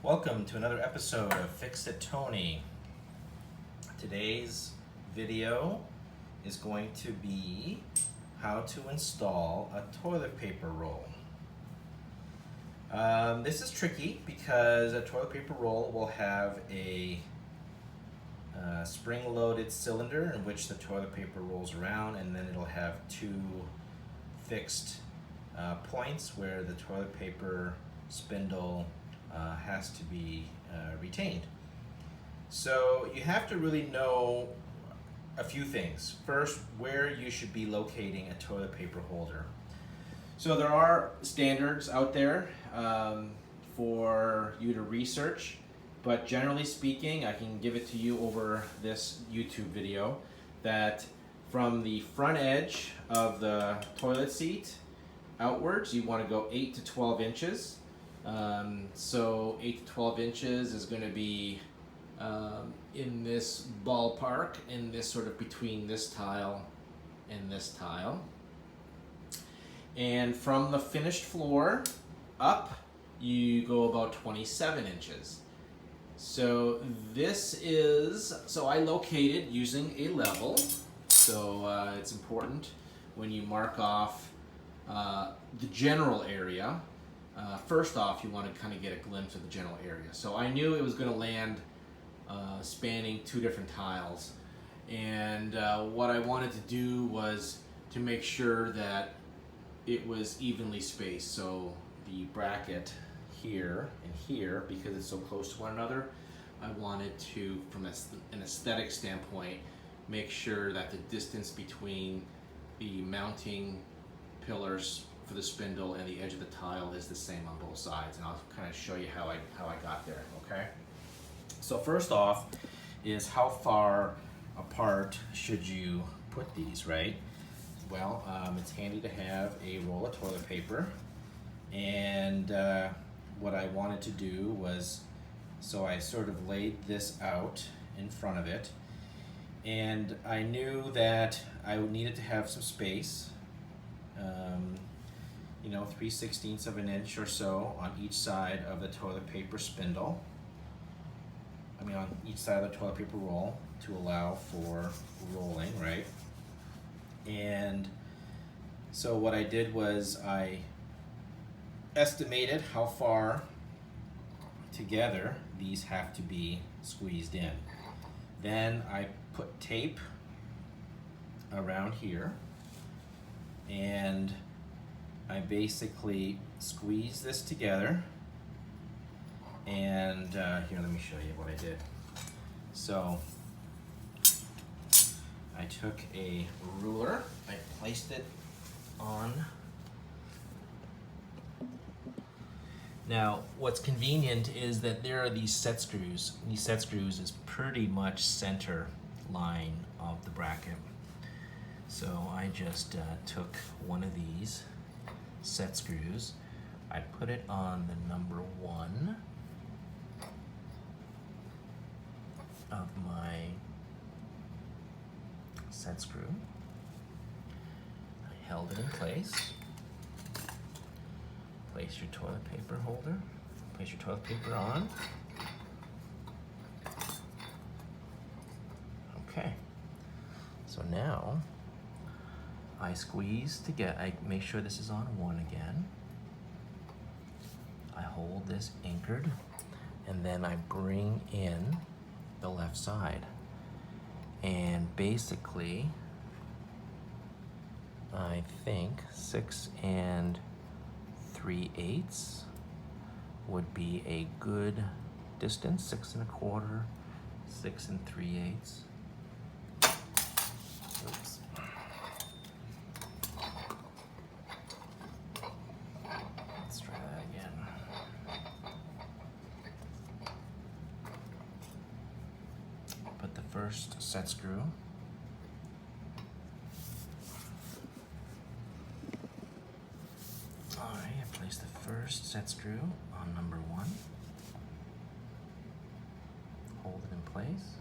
Welcome to another episode of Fix It Tony. Today's video is going to be how to install a toilet paper roll. This is tricky because a toilet paper roll will have a spring-loaded cylinder in which the toilet paper rolls around, and then it'll have two fixed points where the toilet paper spindle has to be retained. So you have to really know a few things. First, where you should be locating a toilet paper holder. So there are standards out there for you to research, but generally speaking, I can give it to you over this YouTube video that from the front edge of the toilet seat outwards, you want to go 8 to 12 inches. So 8 to 12 inches is going to be in this ballpark, in this sort of between this tile and this tile. And from the finished floor up, you go about 27 inches. So I located using a level. So it's important when you mark off the general area. First off, you want to kind of get a glimpse of the general area. So I knew it was going to land spanning two different tiles. And what I wanted to do was to make sure that it was evenly spaced. So the bracket here and here, because it's so close to one another, I wanted to, from an aesthetic standpoint, make sure that the distance between the mounting pillars for the spindle and the edge of the tile is the same on both sides, and I'll kind of show you how I got there. Okay. So first off is how far apart should you put these, right? Well, it's handy to have a roll of toilet paper, and what I wanted to do was, so I sort of laid this out in front of it, and I knew that I needed to have some space. 3/16 of an inch or so on each side of the toilet paper spindle. On each side of the toilet paper roll to allow for rolling, right? And so what I did was I estimated how far together these have to be squeezed in. Then I put tape around here, and I basically squeeze this together, and here, let me show you what I did. So I took a ruler, I placed it on. Now, what's convenient is that there are these set screws. These set screws is pretty much center line of the bracket. So I just took one of these set screws, I put it on the number 1 of my set screw. I held it in place. Place your toilet paper holder. Place your toilet paper on. Okay. So now I squeeze to get, I make sure this is on 1 again. I hold this anchored, and then I bring in the left side. And basically, I think 6 3/8 would be a good distance. 6 1/4, 6 3/8. Oops. Let's try that again. Put the first set screw. Alright, I place the first set screw on number 1. Hold it in place.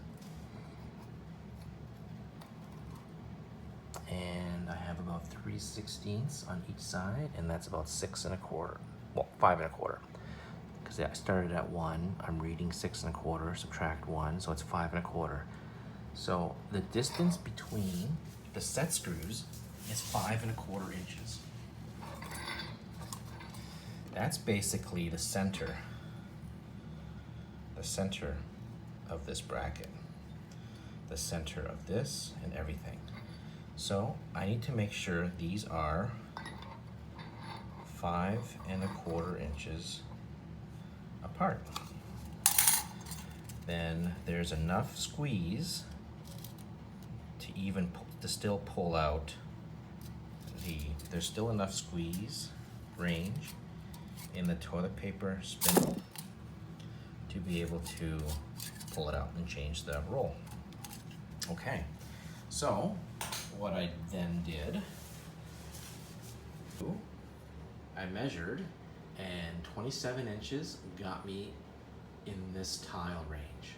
And I have about 3/16 on each side, and that's about 6 1/4. Well, 5 1/4. because I started at 1. I'm reading 6 1/4, subtract 1, so it's 5 1/4. So the distance between the set screws is 5 1/4 inches. That's basically the center of this bracket, the center of this and everything. So I need to make sure these are 5 1/4 inches apart. Then there's enough squeeze to still pull out there's still enough squeeze range in the toilet paper spindle to be able to pull it out and change the roll. Okay, so what I then did, I measured, and 27 inches got me in this tile range.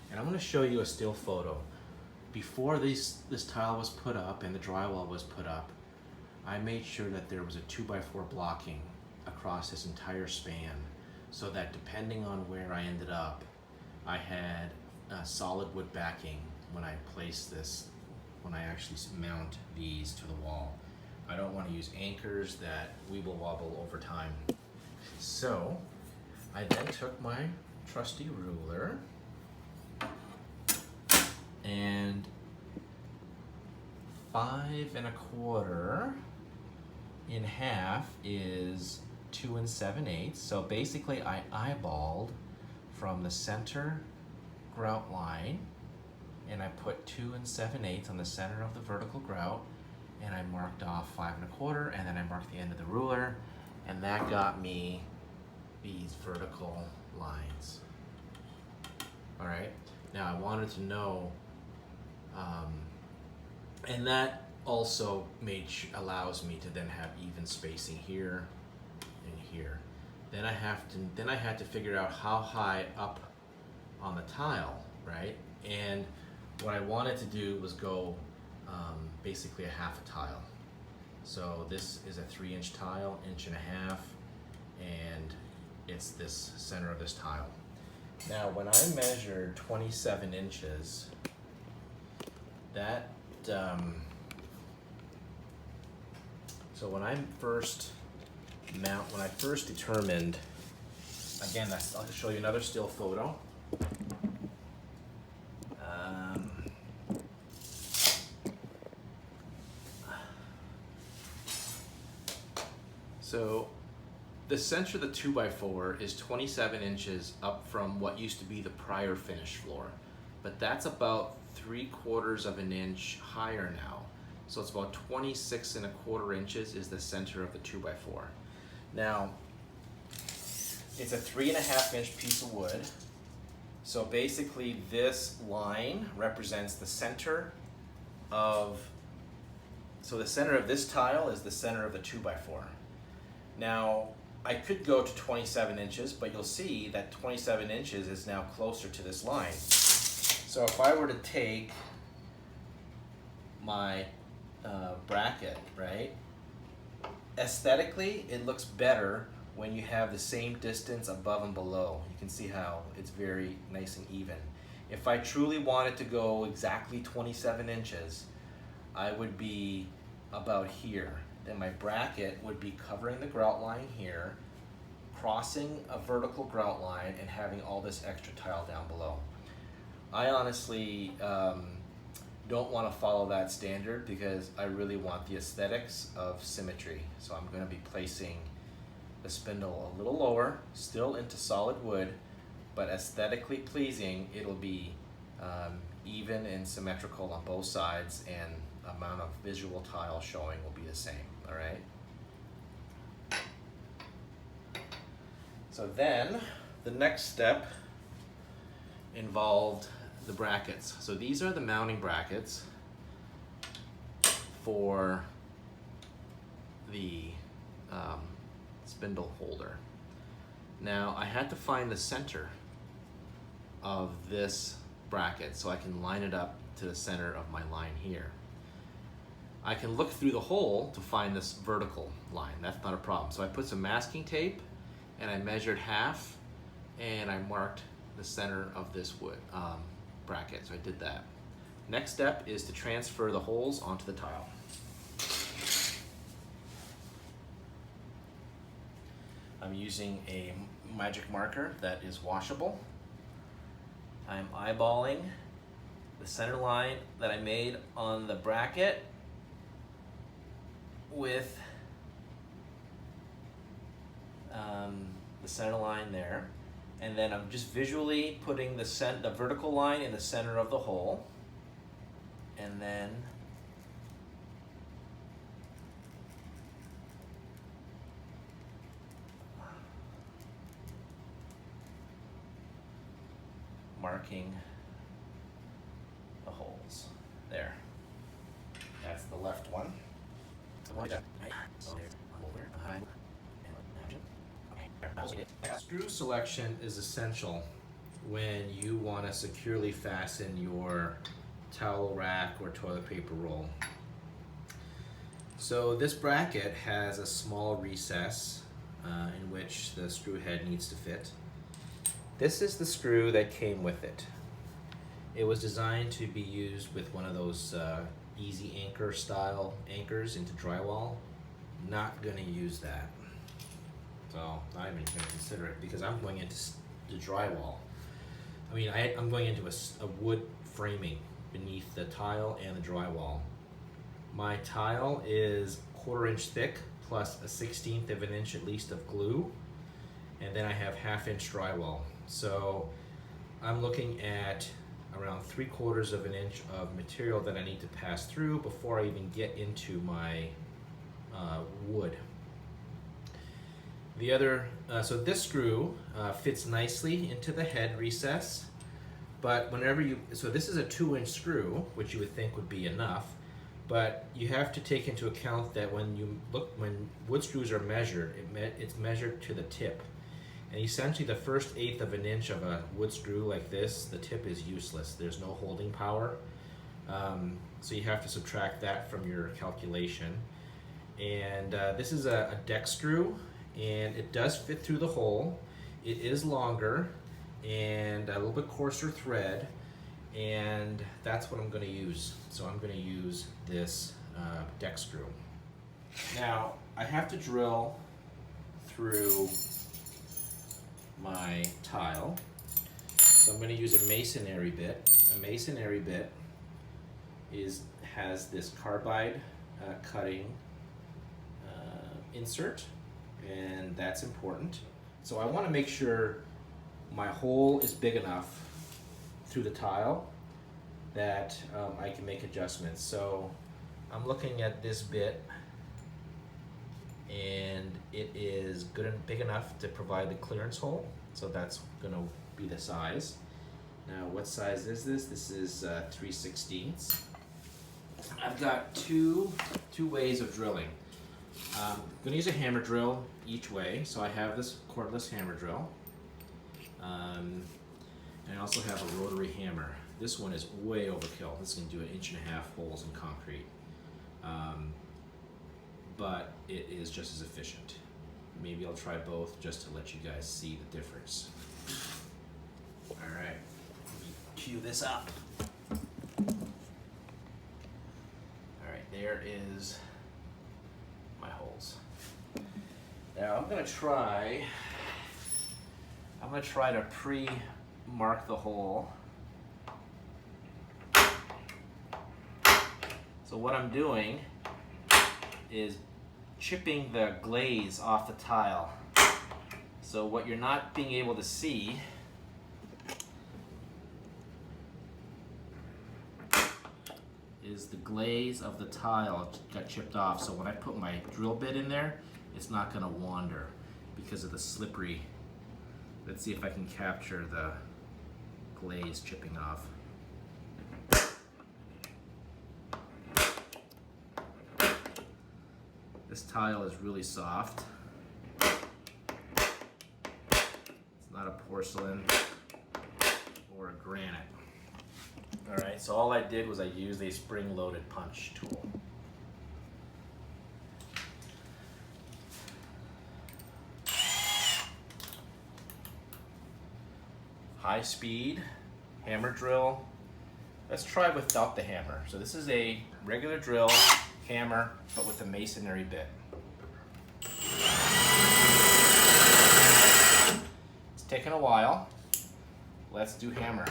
And I'm going to show you a still photo. Before this tile was put up and the drywall was put up, I made sure that there was a 2x4 blocking across this entire span, so that depending on where I ended up, I had a solid wood backing when I place this, when I actually mount these to the wall. I don't want to use anchors that weeble wobble over time. So I then took my trusty ruler and 5 1/4 in half is 2 7/8. So basically I eyeballed from the center grout line, and I put 2 7/8 on the center of the vertical grout, and I marked off 5 1/4, and then I marked the end of the ruler, and that got me these vertical lines. All right, now I wanted to know, and that also allows me to then have even spacing here and here. Then I had to figure out how high up on the tile, right? And what I wanted to do was go basically a half a tile. So this is a 3-inch tile, 1.5 inches, and it's this center of this tile. Now when I measured 27 inches, that so when I first determined, again, I'll show you another still photo. So the center of the 2x4 is 27 inches up from what used to be the prior finished floor, but that's about 3/4 of an inch higher now. So it's about 26 1/4 inches is the center of the 2x4. Now, it's a 3.5 inch piece of wood. So basically this line represents the center of, so the center of this tile is the center of the 2x4. Now, I could go to 27 inches, but you'll see that 27 inches is now closer to this line. So if I were to take my bracket, right? Aesthetically, it looks better when you have the same distance above and below. You can see how it's very nice and even. If I truly wanted to go exactly 27 inches, I would be about here. Then my bracket would be covering the grout line here, crossing a vertical grout line, and having all this extra tile down below. I honestly don't want to follow that standard because I really want the aesthetics of symmetry. So I'm going to be placing the spindle a little lower, still into solid wood, but aesthetically pleasing. It'll be even and symmetrical on both sides, and amount of visual tile showing will be the same. All right. So then the next step involved the brackets. So these are the mounting brackets for the spindle holder. Now I had to find the center of this bracket so I can line it up to the center of my line here. I can look through the hole to find this vertical line. That's not a problem. So I put some masking tape and I measured half and I marked the center of this wood bracket, so I did that. Next step is to transfer the holes onto the tile. I'm using a magic marker that is washable. I'm eyeballing the center line that I made on the bracket with the center line there, and then I'm just visually putting the vertical line in the center of the hole, and then marking the holes there. That's the left one. Screw selection is essential when you want to securely fasten your towel rack or toilet paper roll. So this bracket has a small recess in which the screw head needs to fit. This is the screw that came with it. It was designed to be used with one of those easy anchor style anchors into drywall. Not gonna use that. So not even gonna consider it because I'm going into the drywall. I mean, I'm going into a wood framing beneath the tile and the drywall. My tile is 1/4 inch thick plus a 1/16 of an inch at least of glue, and then I have 1/2 inch drywall. So I'm looking at around 3/4 of an inch of material that I need to pass through before I even get into my wood. The other, so this screw fits nicely into the head recess, but so this is a 2-inch screw, which you would think would be enough, but you have to take into account that when wood screws are measured, it's measured to the tip. And essentially the first 1/8 of an inch of a wood screw like this, the tip is useless. There's no holding power. So you have to subtract that from your calculation. And this is a deck screw, and it does fit through the hole. It is longer and a little bit coarser thread, and that's what I'm going to use. So I'm going to use this deck screw. Now I have to drill through my tile, so I'm going to use a masonry bit. A masonry bit has this carbide cutting insert, and that's important. So I want to make sure my hole is big enough through the tile that I can make adjustments. So I'm looking at this bit, and it is good and big enough to provide the clearance hole, so that's going to be the size. Now what size is this? This is 3/16. I've got two ways of drilling. I'm going to use a hammer drill each way, so I have this cordless hammer drill, and I also have a rotary hammer. This one is way overkill. This can do 1.5 inch holes in concrete, but it is just as efficient. Maybe I'll try both just to let you guys see the difference. All right, let me cue this up. All right, there is my holes. Now I'm gonna try to pre-mark the hole. So what I'm doing is chipping the glaze off the tile. So what you're not being able to see is the glaze of the tile got chipped off. So when I put my drill bit in there, it's not going to wander because of the slippery. Let's see if I can capture the glaze chipping off. This tile is really soft. It's not a porcelain or a granite. Alright, so all I did was I used a spring-loaded punch tool. high speed hammer drill. Let's try without the hammer. So this is a regular drill hammer, but with a masonry bit. It's taken a while. Let's do hammer.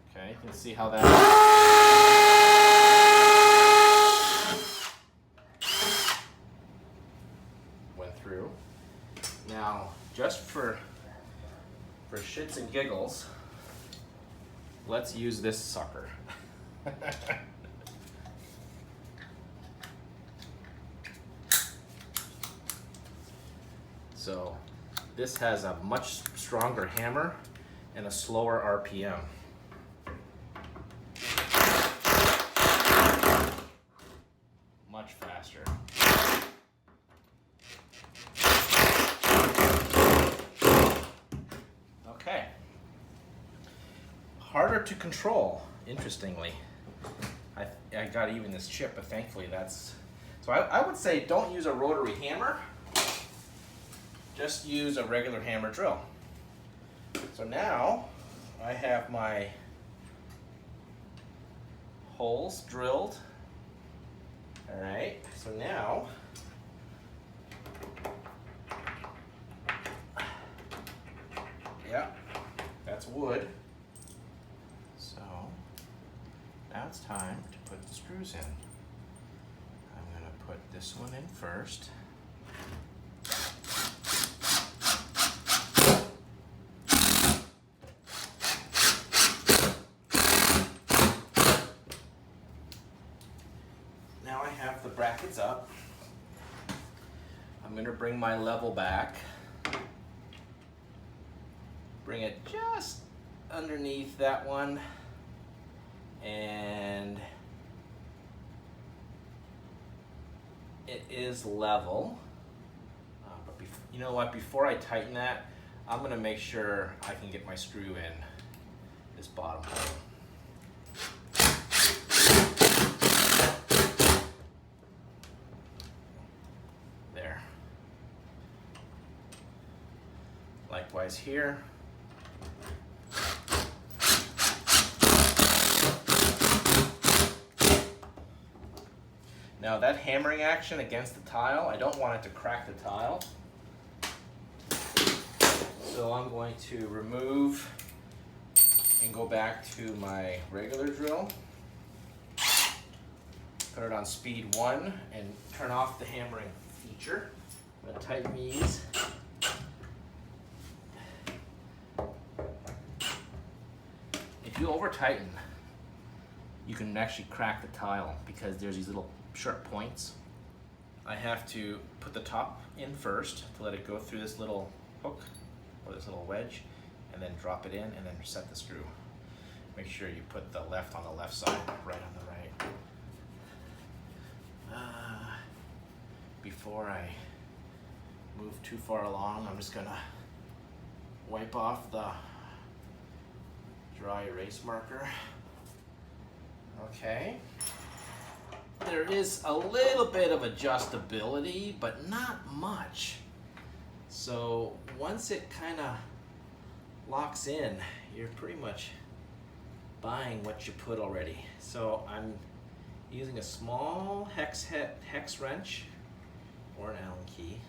Okay, you can see how that went through. Now, just for shits and giggles, let's use this sucker. So this has a much stronger hammer and a slower RPM. Much faster. Okay. Harder to control, interestingly. I got even this chip, but thankfully that's... So I would say don't use a rotary hammer. Just use a regular hammer drill. So now I have my holes drilled. All right, so now yeah, that's wood. So now it's time to put the screws in. I'm gonna put this one in first. Now I have the brackets up. I'm going to bring my level back. Bring it just underneath that one. And it is level. But you know what? Before I tighten that, I'm going to make sure I can get my screw in this bottom hole. Likewise here. Now that hammering action against the tile, I don't want it to crack the tile. So I'm going to remove and go back to my regular drill. Put it on speed 1 and turn off the hammering feature. I'm going to tighten these. If you over tighten, you can actually crack the tile because there's these little sharp points. I have to put the top in first to let it go through this little hook or this little wedge, and then drop it in and then set the screw. Make sure you put the left on the left side, right on the right. Before I move too far along, I'm just gonna wipe off the dry erase marker. Okay. There is a little bit of adjustability, but not much. So once it kind of locks in, you're pretty much buying what you put already. So I'm using a small hex wrench or an Allen key.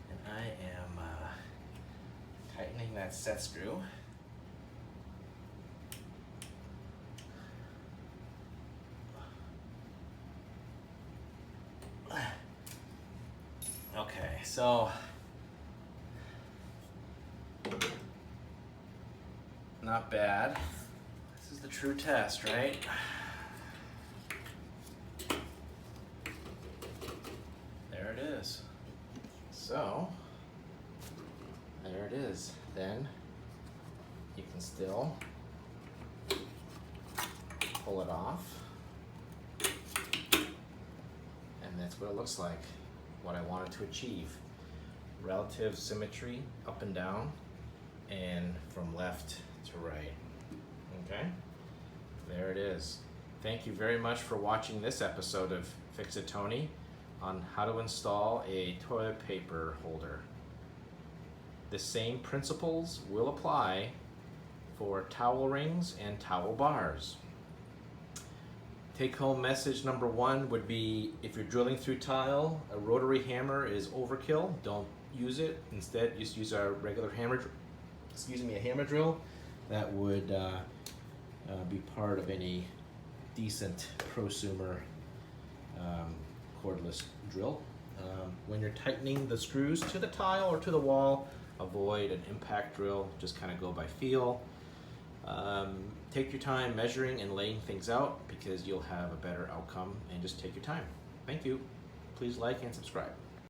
And I am tightening that set screw. Okay, so not bad. This is the true test, right? There it is. So there it is. Then you can still pull it off. And that's what it looks like, what I wanted to achieve. Relative symmetry up and down and from left to right. Okay, there it is. Thank you very much for watching this episode of Fix It Tony. on how to install a toilet paper holder. The same principles will apply for towel rings and towel bars. Take home message number 1 would be, if you're drilling through tile, a rotary hammer is overkill. Don't use it. Instead, just use a regular hammer, a hammer drill. That would be part of any decent prosumer cordless drill. When you're tightening the screws to the tile or to the wall, avoid an impact drill. Just kind of go by feel. Take your time measuring and laying things out because you'll have a better outcome, and just take your time. Thank you. Please like and subscribe.